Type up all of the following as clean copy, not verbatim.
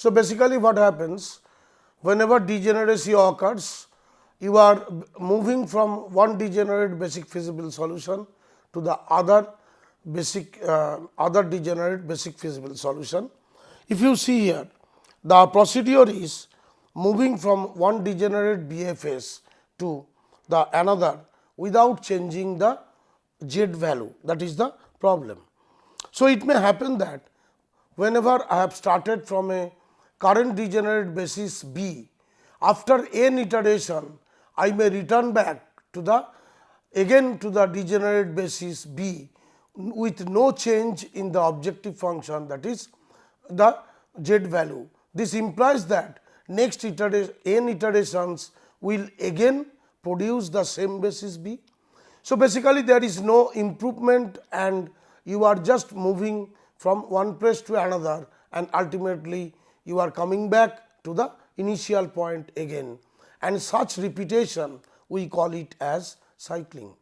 So, basically what happens whenever degeneracy occurs, you are moving from one degenerate basic feasible solution to the other degenerate basic feasible solution. If you see here, the procedure is moving from one degenerate BFS to the another without changing the Z value, that is the problem. So, it may happen that whenever I have started from a current degenerate basis B, after n iteration I may return back to the again to the degenerate basis B with no change in the objective function, that is the Z value. This implies that next n iterations will again produce the same basis B. So, basically there is no improvement and you are just moving from one place to another, and ultimately you are coming back to the initial point again, and such repetition we call it as cycling.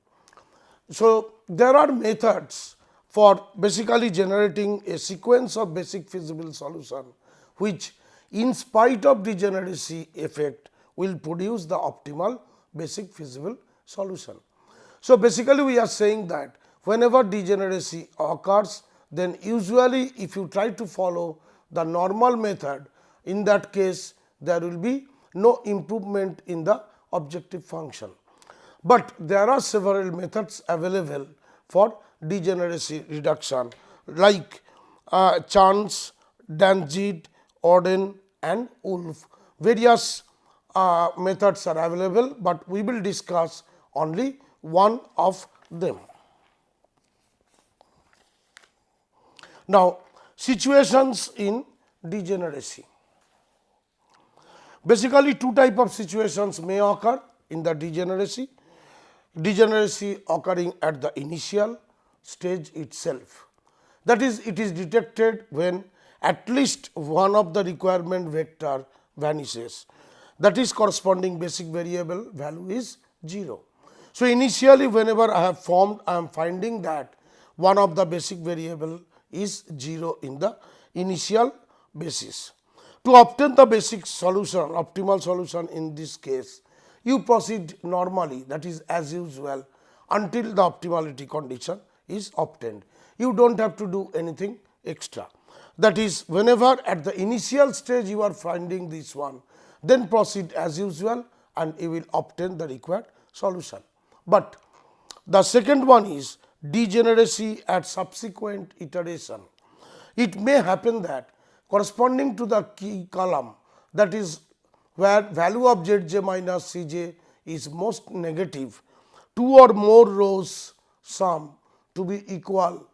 So, there are methods for basically generating a sequence of basic feasible solution which in spite of degeneracy effect will produce the optimal basic feasible solution. So, basically we are saying that whenever degeneracy occurs, then usually if you try to follow the normal method, in that case there will be no improvement in the objective function. But there are several methods available for degeneracy reduction like Chance, Danzig, Orden and Wolf. Various methods are available, but we will discuss only one of them. Now, situations in degeneracy. Basically, two types of situations may occur in the degeneracy. Degeneracy occurring at the initial stage itself. That is, it is detected when at least one of the requirement vector vanishes. That is, corresponding basic variable value is 0. So, initially whenever I have formed, I am finding that one of the basic variable is 0 in the initial basis. To obtain the basic solution, optimal solution in this case, you proceed normally, that is as usual, until the optimality condition is obtained. You do not have to do anything extra. That is, whenever at the initial stage you are finding this one, then proceed as usual and you will obtain the required solution. But the second one is degeneracy at subsequent iteration. It may happen that corresponding to the key column, that is where value of Zj minus Cj is most negative, two or more rows sum to be equal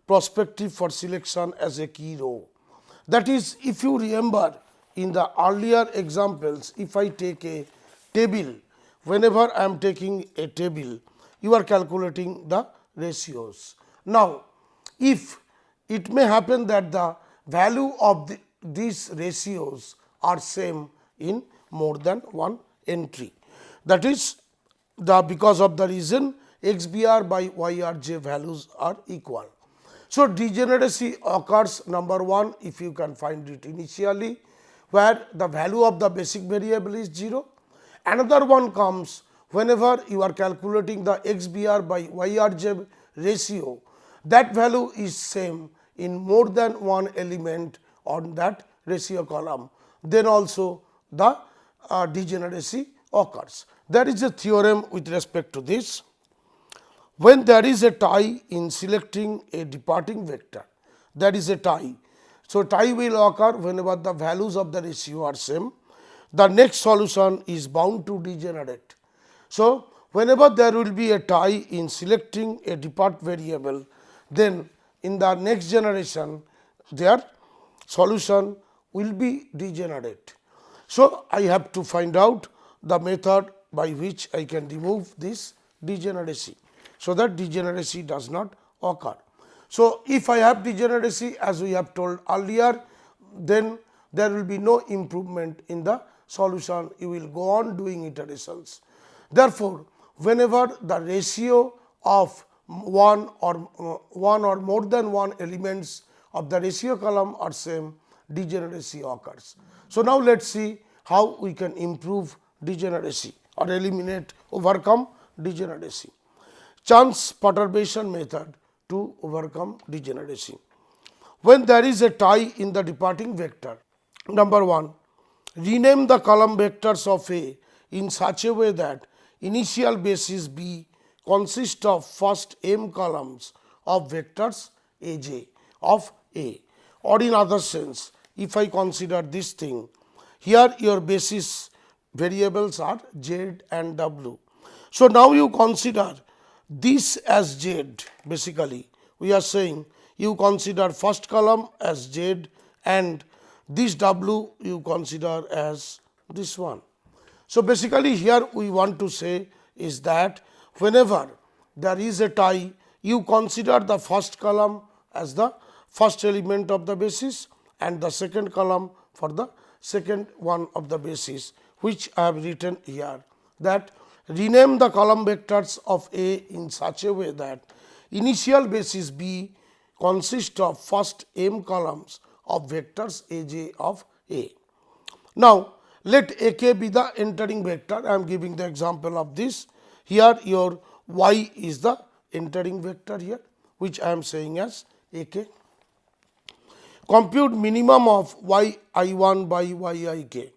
prospective for selection as a key row. That is, if you remember in the earlier examples, if I take a table, whenever I am taking a table, you are calculating the ratios. Now, if it may happen that the value of these ratios are same in more than one entry, that is because of the reason xbr by yrj values are equal. So, degeneracy occurs number one if you can find it initially where the value of the basic variable is 0. Another one comes whenever you are calculating the xbr by yrj ratio, that value is same in more than one element on that ratio column, then also the degeneracy occurs. There is a theorem with respect to this. When there is a tie in selecting a departing vector, there is a tie. So, tie will occur whenever the values of the ratio are same. The next solution is bound to degenerate. So, whenever there will be a tie in selecting a depart variable, then in the next generation their solution will be degenerate. So, I have to find out the method by which I can remove this degeneracy, so that degeneracy does not occur. So, if I have degeneracy as we have told earlier, then there will be no improvement in the solution, you will go on doing iterations. Therefore, whenever the ratio of one or more than one elements of the ratio column are same, degeneracy occurs. So now let us see how we can improve degeneracy or eliminate, overcome degeneracy. Chance perturbation method to overcome degeneracy. When there is a tie in the departing vector, number 1, rename the column vectors of A in such a way that initial basis B consists of first m columns of vectors Aj of A, or in other sense, if I consider this thing, here your basis variables are Z and W. So now you consider this as Z. Basically we are saying you consider first column as Z and this W you consider as this one. So basically here we want to say is that whenever there is a tie, you consider the first column as the first element of the basis and the second column for the second one of the basis, which I have written here, that rename the column vectors of A in such a way that initial basis B consists of first m columns of vectors Aj of A. Now let AK be the entering vector. I am giving the example of this. Here your y is the entering vector here, which I am saying as AK. Compute minimum of yi1 by yik,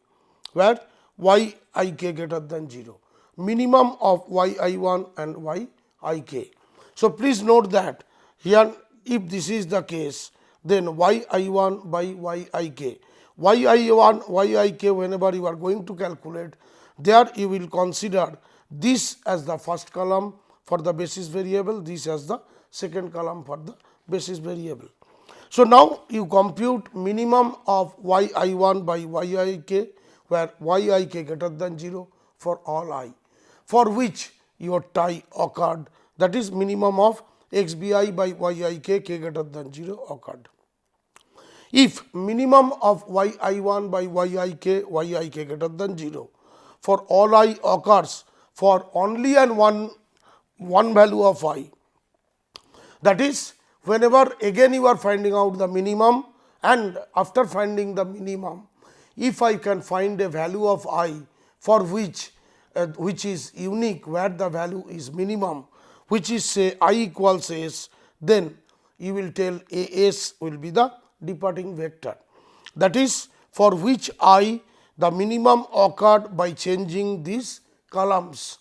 where yik greater than 0. Minimum of yi1 and yik. So please note that here if this is the case, then yi1 by yik. yi1, yik, whenever you are going to calculate, there you will consider this as the first column for the basis variable, this as the second column for the basis variable. So now you compute minimum of yi1 by yik, where yik greater than 0 for all I, for which your tie occurred, that is minimum of xbi by yik k greater than 0 occurred. If minimum of yi1 by yik greater than 0 for all I occurs for only and one value of I, that is whenever again you are finding out the minimum, and after finding the minimum, if I can find a value of I for which is unique, where the value is minimum, which is say I equals S, then you will tell AS will be the departing vector. That is for which I the minimum occurred by changing these columns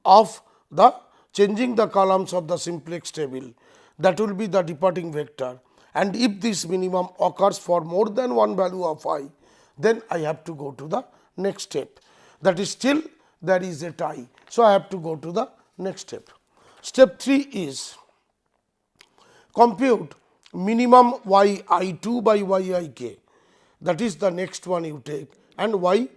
of the simplex table. That will be the departing vector, and if this minimum occurs for more than one value of I, then I have to go to the next step. That is still there is a tie. So I have to go to the next step. Step 3 is compute minimum yi2 by yik. That is the next one you take, and y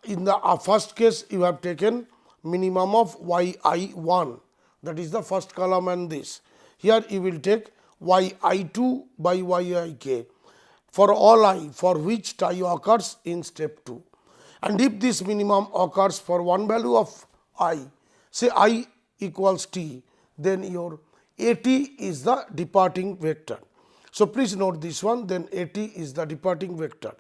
in the first case you have taken minimum of yi1, that is the first column, and this. Here you will take yi2 by yik for all I for which tie occurs in step 2. And if this minimum occurs for one value of I, say I equals t, then your AT is the departing vector. So please note this one, then AT is the departing vector.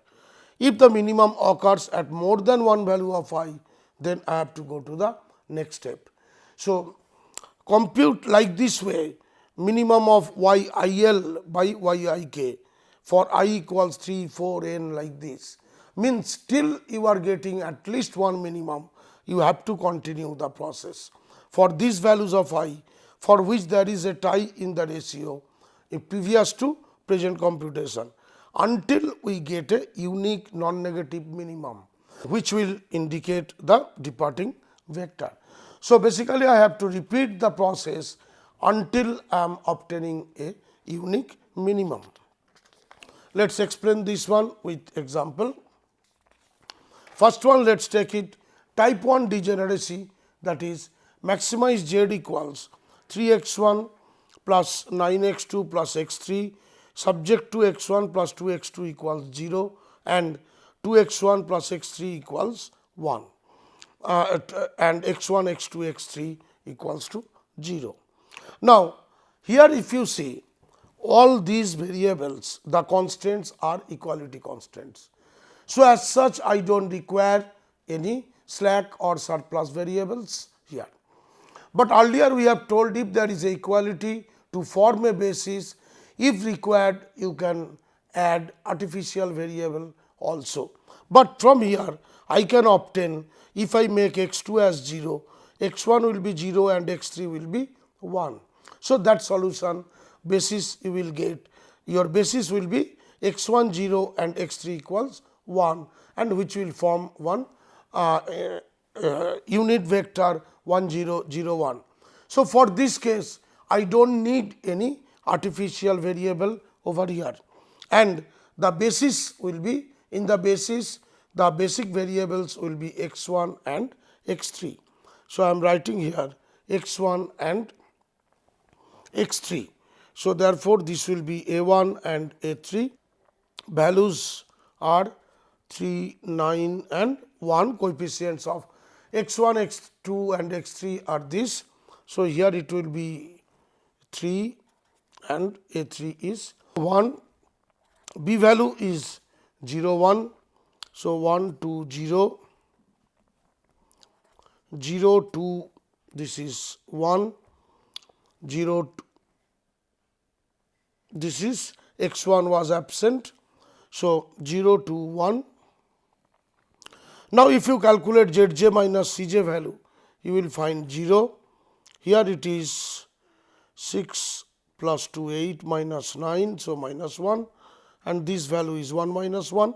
If the minimum occurs at more than one value of I, then I have to go to the next step. So compute like this way minimum of yil by yik for I equals 3, 4, n, like this. Means till you are getting at least one minimum, you have to continue the process. For these values of I for which there is a tie in the ratio previous to present computation, until we get a unique non-negative minimum, which will indicate the departing vector. So basically I have to repeat the process until I am obtaining a unique minimum. Let us explain this one with example. First one, let us take it type 1 degeneracy, that is maximize z equals 3x1 plus 9x2 plus x3 subject to x1 plus 2x2 equals 0 and 2x1 plus x3 equals 1 and x1, x2, x3 equals to 0. Now here if you see all these variables, the constants are equality constants. So, as such I do not require any slack or surplus variables here. But earlier we have told if there is a equality to form a basis, if required you can add artificial variable also. But from here I can obtain, if I make x2 as 0, x1 will be 0 and x3 will be 1. So, that solution basis you will get, your basis will be x1 0 and x3 equals 1, and which will form one unit vector 1 0 0 1. So, for this case I do not need any artificial variable over here, and the basis will be, in the basis the basic variables will be x1 and x3. So, I am writing here x1 and x3. So, therefore, this will be a1 and a3, values are 3, 9 and 1, coefficients of x1, x2 and x3 are this. So, here it will be 3 and a3 is 1, b value is 0 1. So, 1 2 0, 0 2 this is 1, 0 2, this is x1 was absent. So, 0 2 1. Now, if you calculate zj minus cj value, you will find 0. Here it is 6 plus 2 8 minus 9. So, minus 1, and this value is 1 minus 1.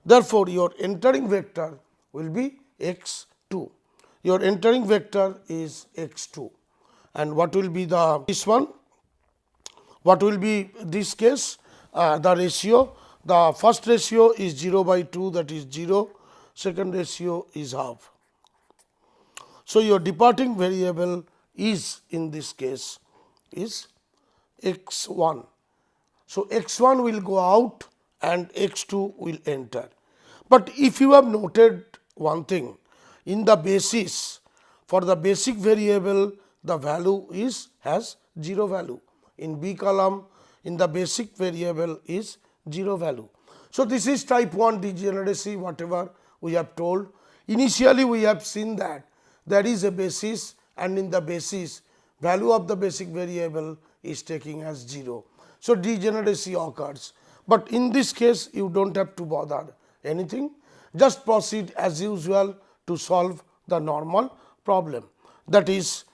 Therefore, your entering vector will be x2. Your entering vector is x2. And what will be the this one? What will be this case? The ratio, the first ratio is 0 by 2, that is 0, second ratio is half. So, your departing variable is, in this case, is x1. So, x1 will go out and x2 will enter. But if you have noted one thing, in the basis, for the basic variable the value is has 0 value. In B column, in the basic variable is 0 value. So, this is type 1 degeneracy, whatever we have told. Initially, we have seen that there is a basis, and in the basis value of the basic variable is taking as 0. So, degeneracy occurs, but in this case you do not have to bother anything, just proceed as usual to solve the normal problem. That is,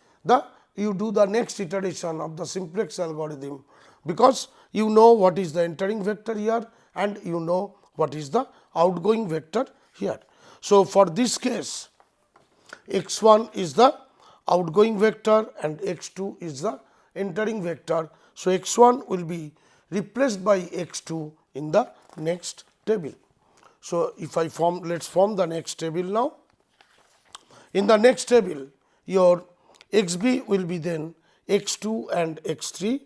you do the next iteration of the simplex algorithm, because you know what is the entering vector here and you know what is the outgoing vector here. So, for this case x1 is the outgoing vector and x2 is the entering vector. So, x1 will be replaced by x2 in the next table. So, if I form, let us form the next table now. In the next table, your xb will be then x2 and x3,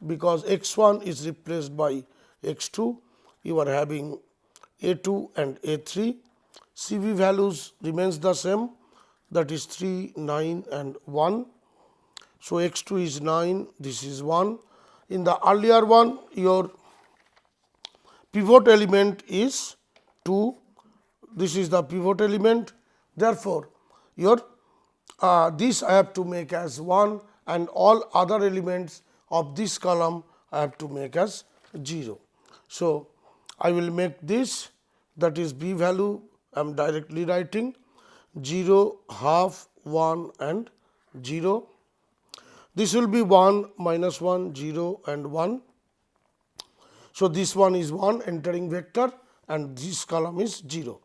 because x1 is replaced by x2, you are having a2 and a3. Cv values remains the same, that is 3, 9 and 1. So, x2 is 9, this is 1. In the earlier one, your pivot element is 2, this is the pivot element. Therefore, your this I have to make as 1, and all other elements of this column I have to make as 0. So, I will make this, that is b value I am directly writing 0, half, 1 and 0. This will be 1, minus 1, 0 and 1. So, this one is 1 entering vector and this column is 0.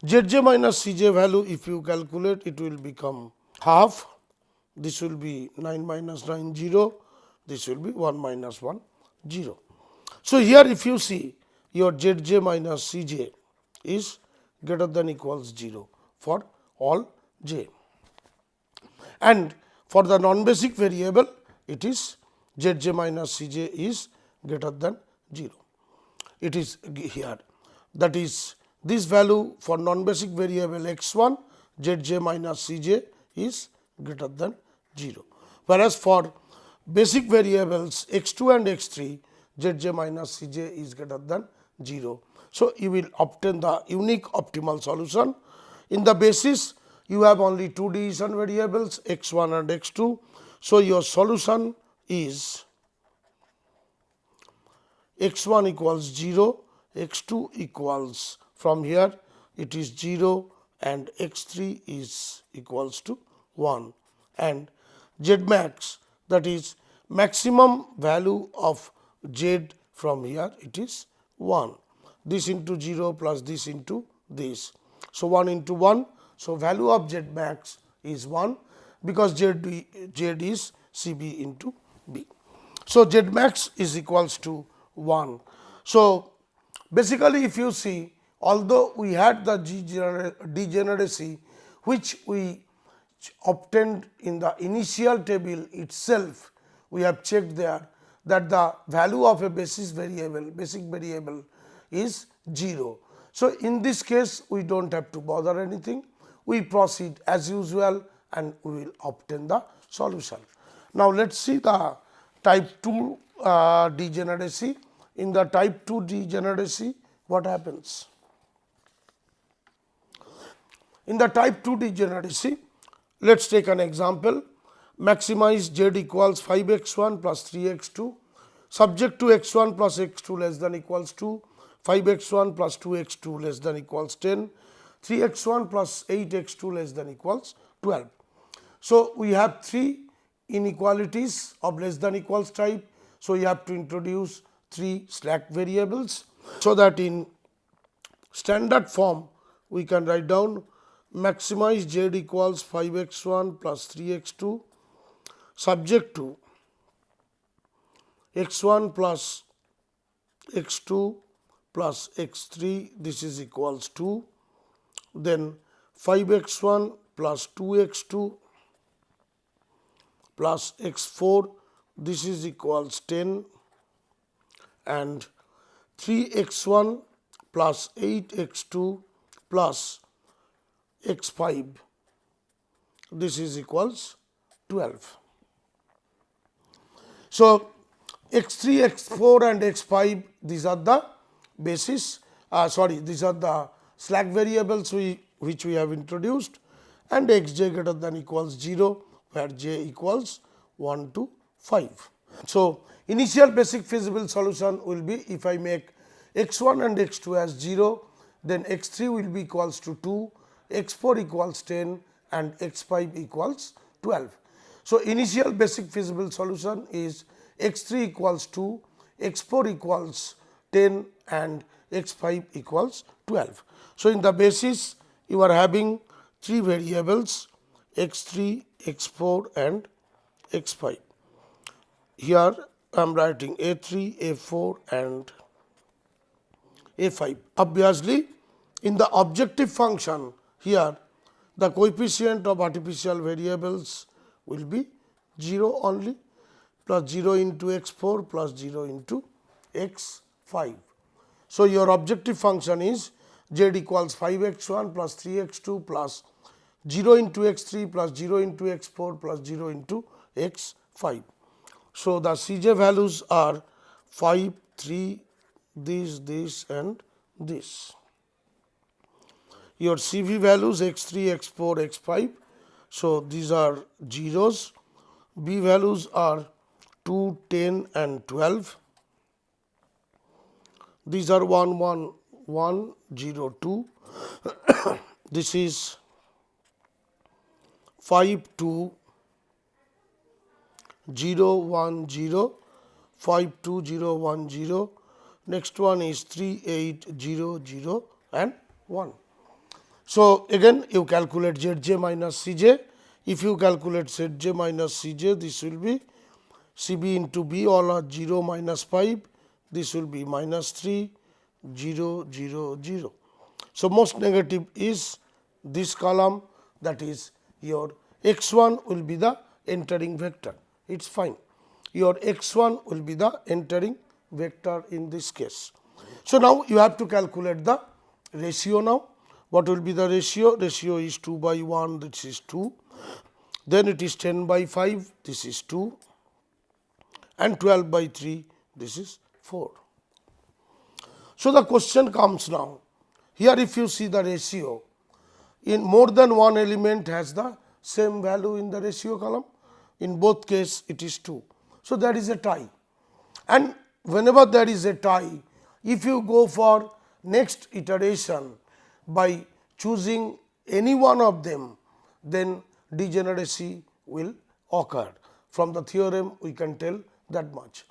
Zj minus Cj value, if you calculate, it will become half, this will be 9 minus 9, 0, this will be 1 minus 1, 0. So, here if you see, your Zj minus Cj is greater than equals 0 for all j, and for the non-basic variable it is Zj minus Cj is greater than 0. It is here, that is this value for non-basic variable x1 Zj minus Cj is greater than 0, whereas for basic variables x2 and x3 Zj minus Cj is greater than 0. So, you will obtain the unique optimal solution. In the basis, you have only two decision variables x1 and x2. So, your solution is x1 equals 0, x2 equals, from here it is 0 and x3 is equals to 1, and z max, that is maximum value of z, from here it is 1. This into 0 plus this into this. So, 1 into 1. So, value of z max is 1 because z is Cb into B. So, z max is equals to 1. So, basically if you see, although we had the degeneracy which we obtained in the initial table itself, we have checked there that the value of a basic variable is 0. So, in this case we do not have to bother anything, we proceed as usual and we will obtain the solution. Now, let us see the type 2 degeneracy. In the type 2 degeneracy, what happens? In the type 2 degeneracy, let us take an example. Maximize z equals 5x1 plus 3x2, subject to x1 plus x2 less than equals 2, 5x1 plus 2x2 less than equals 10, 3x1 plus 8x2 less than equals 12. So, we have three inequalities of less than equals type. So, you have to introduce three slack variables, so that in standard form we can write down maximize z equals 5x1 plus 3x2 subject to x1 plus x2 plus x3, this is equals 2, then 5x1 plus 2x2 plus x4, this is equals 10, and 3x1 plus 8x2 plus x5, this is equals 12. So, x3, x4 and x5, these are the basis, these are the slack variables which we have introduced, and xj greater than equals 0, where j equals 1 to 5. So, initial basic feasible solution will be, if I make x1 and x2 as 0, then x3 will be equals to 2, x4 equals 10 and x5 equals 12. So, initial basic feasible solution is x3 equals 2, x4 equals 10 and x5 equals 12. So, in the basis you are having three variables x3, x4 and x5. Here I am writing A3, A4 and A5. Obviously, in the objective function here the coefficient of artificial variables will be 0 only, plus 0 into x4 plus 0 into x5. So, your objective function is z equals 5x1 plus 3x2 plus 0 into x3 plus 0 into x4 plus 0 into x5. So, the Cj values are 5, 3, this and this. Your Cv values x3, x4, x5. So, these are zeros. B values are 2, 10 and 12. These are 1, 1, 1, 0, 2. This is 5, 2, 0, 1, 0, 5, 2, 0, 1, 0. Next one is 3, 8, 0, 0 and 1. So, again you calculate Zj minus Cj. If you calculate Zj minus Cj, this will be Cb into B, all are 0 minus 5. This will be minus 3, 0, 0, 0. So, most negative is this column, that is your x1 will be the entering vector. It is fine. Your x1 will be the entering vector in this case. So, now you have to calculate the ratio now. What will be the ratio? Ratio is 2 by 1, this is 2. Then it is 10 by 5, this is 2. And 12 by 3, this is 4. So the question comes now. Here if you see the ratio, in more than one element has the same value in the ratio column. In both case it is 2. So there is a tie. And whenever there is a tie, if you go for next iteration by choosing any one of them, then degeneracy will occur. From the theorem we can tell that much.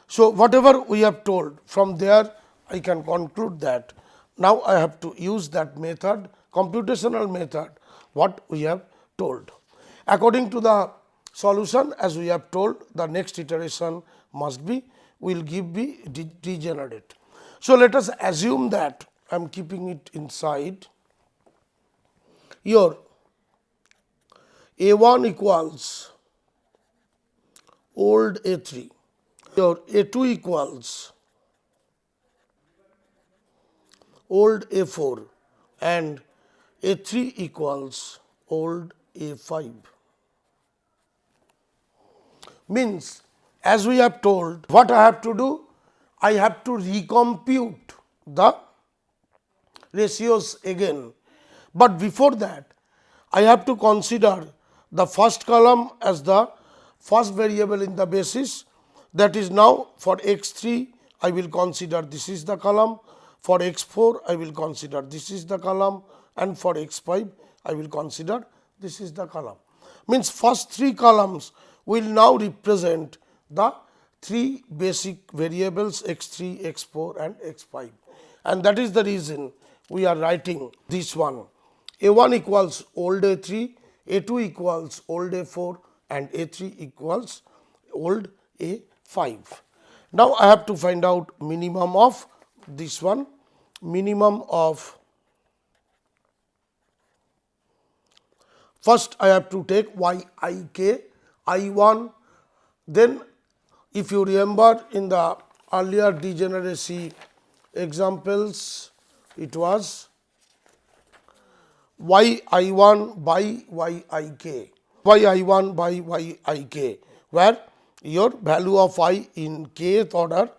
So whatever we have told, from there I can conclude that now I have to use that method, computational method, what we have told. According to the solution, as we have told, the next iteration must be, will give be degenerate. So let us assume that I am keeping it inside. Your A1 equals old A3, your A2 equals old A4 and A3 equals old A5. Means, as we have told, what I have to do? I have to recompute the ratios again. But before that, I have to consider the first column as the first variable in the basis. That is, now for x3 I will consider this is the column, for x4 I will consider this is the column, and for x5 I will consider this is the column. Means first 3 columns will now represent the 3 basic variables x3, x4 and x5, and that is the reason we are writing this one. A1 equals old A3, A2 equals old A4 and A3 equals old A5. Now I have to find out minimum of this one, minimum of, first I have to take yik, I1, then if you remember in the earlier degeneracy examples, it was yi1 by yik, yi1 by yik, where your value of I in kth order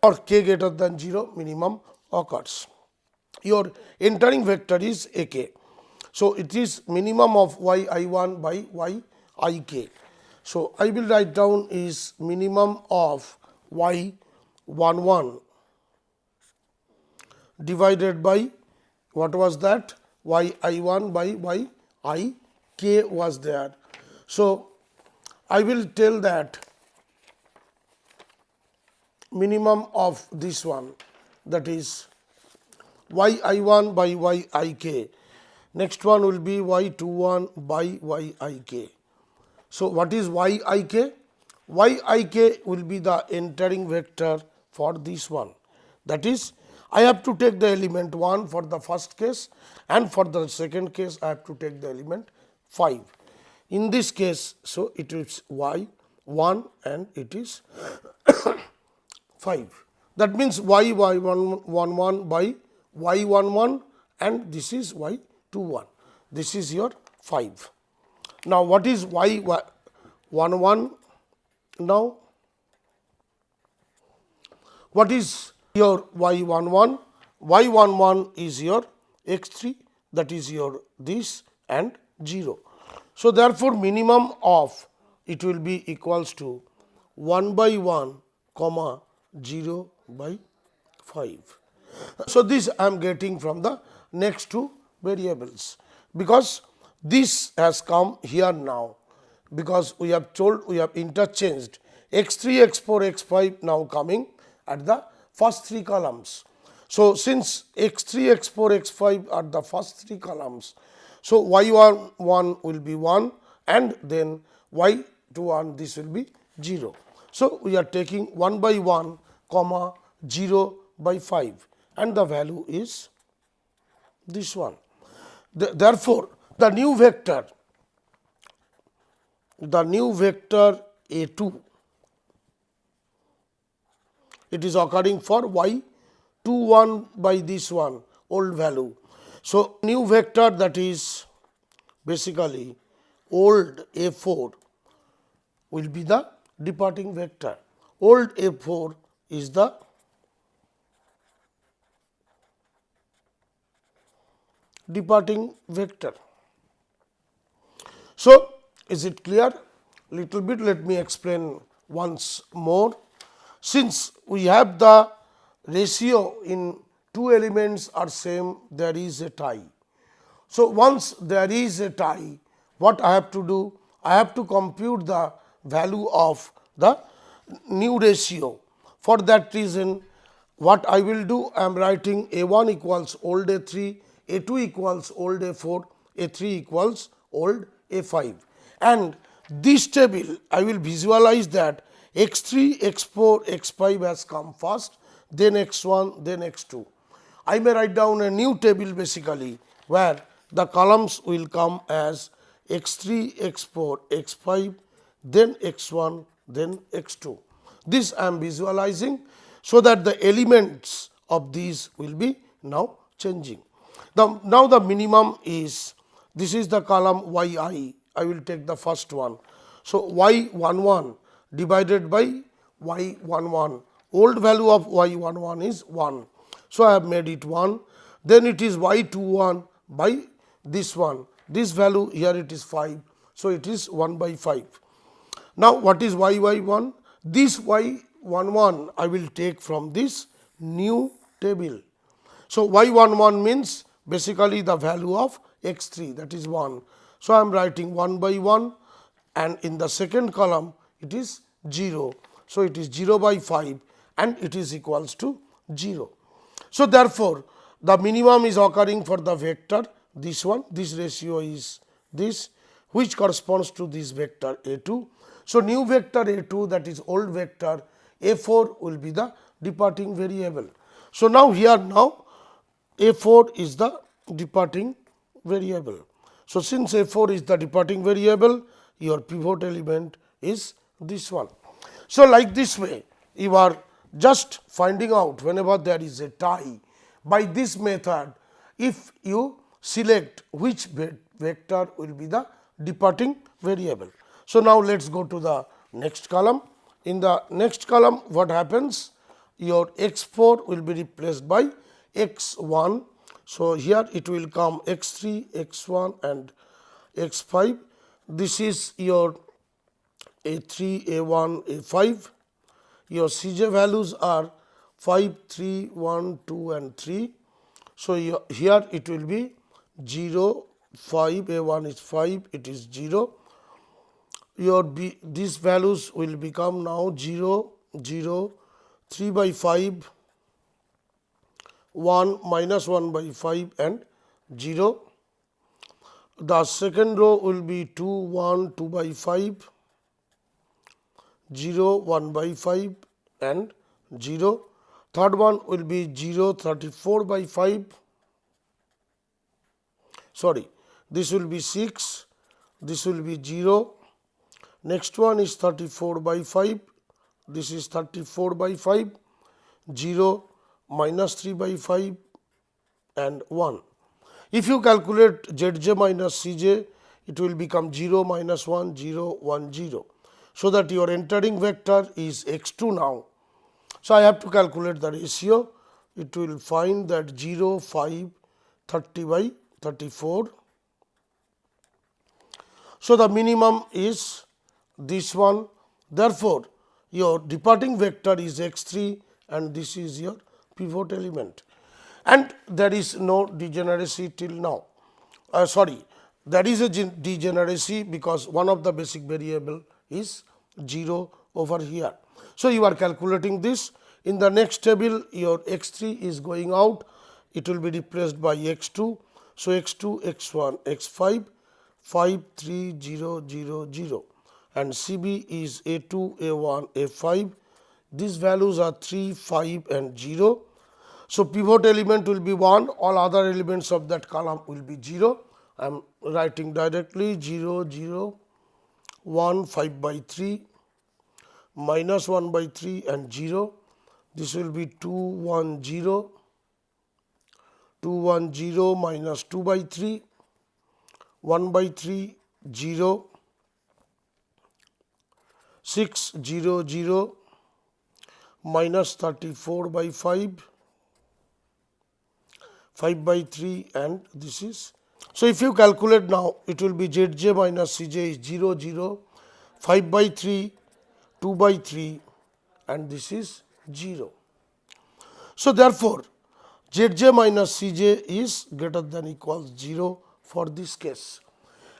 or k greater than 0 minimum occurs. Your entering vector is ak. So it is minimum of yi1 by yik. So I will write down is minimum of y11 divided by, what was that? yi1 by yik was there. So I will tell that minimum of this one, that is yi1 by yik. Next one will be y21 by yik. So what is yik? Yik will be the entering vector for this one. That is, I have to take the element 1 for the first case, and for the second case I have to take the element 5. In this case, so it is y1 and it is 5. That means y11 by y11 and this is y21. This is your 5. Now what is y11 now? What is your y11? Y11 is your x3, that is your this and 0. So therefore minimum of it will be equals to 1 by 1 comma 0 by 5. So this I am getting from the next 2 variables, because this has come here now, because we have told, we have interchanged x3, x4, x5 now coming at the first 3 columns. So since x3, x4, x5 are the first 3 columns, so y11 will be 1 and then y21 this will be 0. So we are taking 1 by 1 comma 0 by 5 and the value is this one. Therefore the new vector A2, it is occurring for y21 by this one old value. So new vector, that is basically old A4 will be the departing vector. Old A4 is the departing vector. So, is it clear? Little bit, let me explain once more. Since we have the ratio in two elements are same, there is a tie. So, once there is a tie, what I have to do? I have to compute the value of the new ratio. For that reason, what I will do? I am writing A1 equals old A3, A2 equals old A4, A3 equals old A5. And this table, I will visualize that x3, x4, x5 has come first, then x1, then x2. I may write down a new table basically where the columns will come as x3, x4, x5, then x1, then x2. This I am visualizing so that the elements of these will be now changing. Now the minimum is, this is the column yi, I will take the first one. So, y11 divided by y11, old value of y11 is 1. So, I have made it 1, then it is y21 by this one, this value here it is 5. So, it is 1 by 5. Now, what is y1? This y11 I will take from this new table. So, y11 means basically the value of x3, that is 1. So, I am writing 1 by 1 and in the second column it is 0. So, it is 0 by 5 and it is equals to 0. So, therefore, the minimum is occurring for the vector this one, this ratio is this, which corresponds to this vector A2. So, new vector A2, that is old vector A4 will be the departing variable. So, now here now A4 is the departing variable. So, since A4 is the departing variable, your pivot element is this one. So, like this way you are just finding out whenever there is a tie by this method, if you select which vector will be the departing variable. So, now let us go to the next column. In the next column what happens? Your x4 will be replaced by x1. So, here it will come x3, x1 and x5. This is your A3, A1, A5. Your Cj values are 5, 3, 1, 2 and 3. So, here it will be 0, 5, A1 is 5, it is 0. Your these values will become now 0, 0, 3 by 5, 1, minus 1 by 5 and 0. The second row will be 2, 1, 2 by 5, 0, 1 by 5 and 0. Third one will be 0, 34 by 5. Sorry, this will be 6, this will be 0. Next one is 34 by 5, this is 34 by 5, 0, minus 3 by 5 and 1. If you calculate Zj minus Cj, it will become 0, minus 1, 0, 1, 0. So, that your entering vector is x2 now. So, I have to calculate the ratio. It will find that 0, 5, 30 by 34. So, the minimum is this one. Therefore, your departing vector is x3 and this is your pivot element. And there is no degeneracy till now. Sorry, there is a degeneracy because one of the basic variable is 0 over here. So, you are calculating this. In the next table, your x3 is going out, it will be replaced by x2. So, x2, x1, x5, 5, 3, 0, 0, 0 and CB is A2, A1, A5. These values are 3, 5 and 0. So, pivot element will be 1, all other elements of that column will be 0. I am writing directly 0, 0, 1, 5 by 3, minus 1 by 3 and 0. This will be 2, 1, 0, 2, 1, 0 minus 2 by 3, 1 by 3, 0, 6, 0, 0, minus 34 by 5, 5 by 3 and this is. So, if you calculate now, it will be Zj minus Cj is 0, 0, 5 by 3, 2 by 3 and this is 0. So, therefore, Zj minus Cj is greater than equals 0 for this case,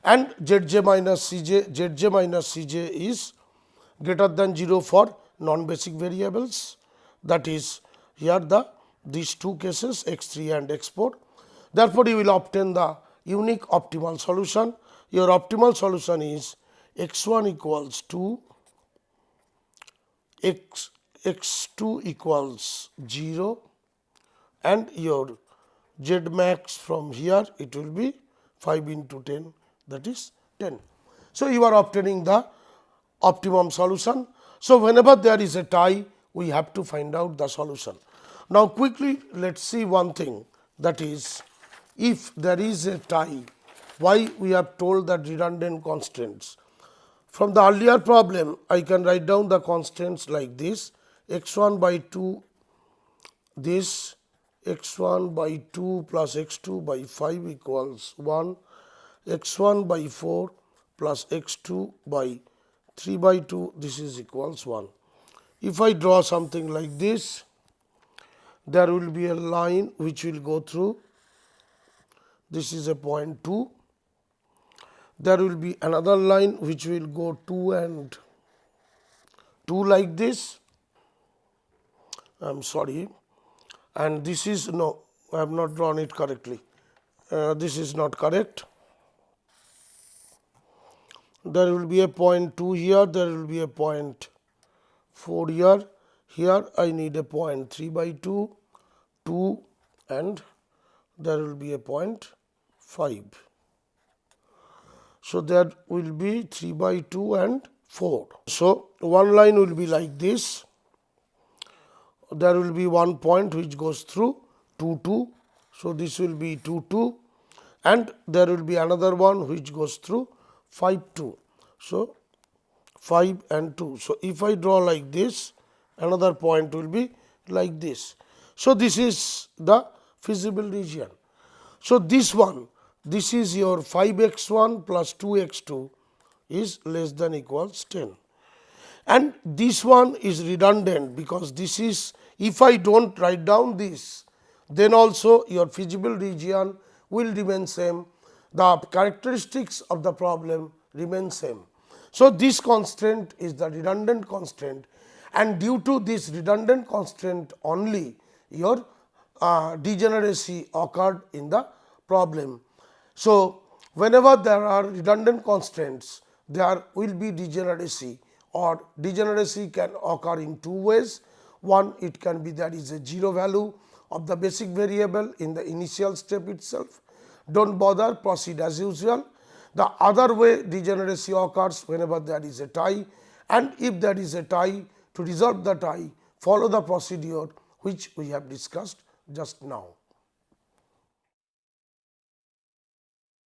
and Zj minus Cj is greater than 0 for non-basic variables, that is here these two cases x3 and x4. Therefore, you will obtain the unique optimal solution. Your optimal solution is x1 equals 2, x2 equals 0 and your Z max from here it will be 5 into 10, that is 10. So, you are obtaining the optimum solution. So, whenever there is a tie, we have to find out the solution. Now, quickly let us see one thing, that is, if there is a tie, why we have told that redundant constraints. From the earlier problem, I can write down the constraints like this: x1 by 2, this x1 by 2 plus x2 by 5 equals 1, x1 by 4 plus x2 by 3 by 2, this is equals 1. If I draw something like this, there will be a line which will go through, this is a point 2, there will be another line which will go 2 and 2 like this, I am sorry, and this is, no, I have not drawn it correctly, this is not correct. There will be a point 2 here, there will be a point 4 here, here I need a point 3 by 2, 2 and there will be a point 5. So, there will be 3 by 2 and 4. So, one line will be like this, there will be one point which goes through 2, 2. So, this will be 2, 2 and there will be another one which goes through 5, 2. So, 5 and 2. So, if I draw like this, another point will be like this. So, this is the feasible region. So, this one, this is your 5x1 plus 2x2 is less than equals 10. And this one is redundant, because this is, if I do not write down this, then also your feasible region will remain same, the characteristics of the problem remain same. So, this constraint is the redundant constraint, and due to this redundant constraint only your degeneracy occurred in the problem. So, whenever there are redundant constraints, there will be degeneracy, or degeneracy can occur in two ways. One, it can be there is a 0 value of the basic variable in the initial step itself. Do not bother, proceed as usual. The other way degeneracy occurs whenever there is a tie, and if there is a tie, to resolve the tie, follow the procedure which we have discussed just now.